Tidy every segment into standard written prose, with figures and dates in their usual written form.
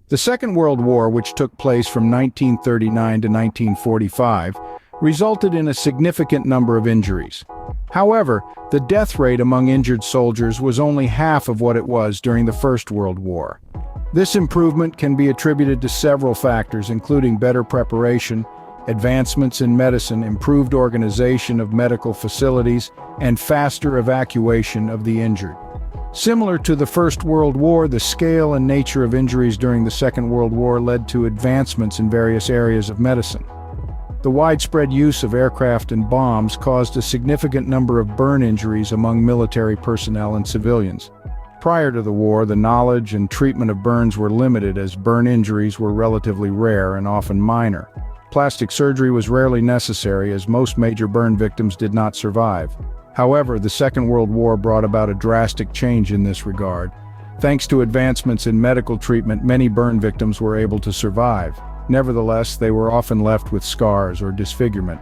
The Second World War, which took place from 1939 to 1945, resulted in a significant number of injuries. However, the death rate among injured soldiers was only half of what it was during the First World War. This improvement can be attributed to several factors, including better preparation, advancements in medicine, improved organization of medical facilities, and faster evacuation of the injured. Similar to the First World War, the scale and nature of injuries during the Second World War led to advancements in various areas of medicine. The widespread use of aircraft and bombs caused a significant number of burn injuries among military personnel and civilians. Prior to the war, the knowledge and treatment of burns were limited, as burn injuries were relatively rare and often minor. Plastic surgery was rarely necessary, as most major burn victims did not survive. However, the Second World War brought about a drastic change in this regard. Thanks to advancements in medical treatment, many burn victims were able to survive. Nevertheless, they were often left with scars or disfigurement.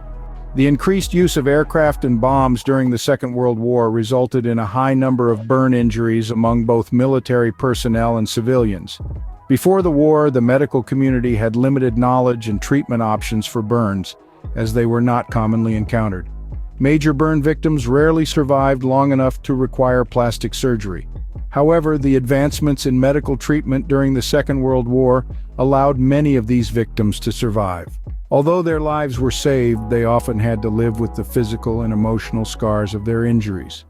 The increased use of aircraft and bombs during the Second World War resulted in a high number of burn injuries among both military personnel and civilians. Before the war, the medical community had limited knowledge and treatment options for burns, as they were not commonly encountered. Major burn victims rarely survived long enough to require plastic surgery. However, the advancements in medical treatment during the Second World War allowed many of these victims to survive. Although their lives were saved, they often had to live with the physical and emotional scars of their injuries.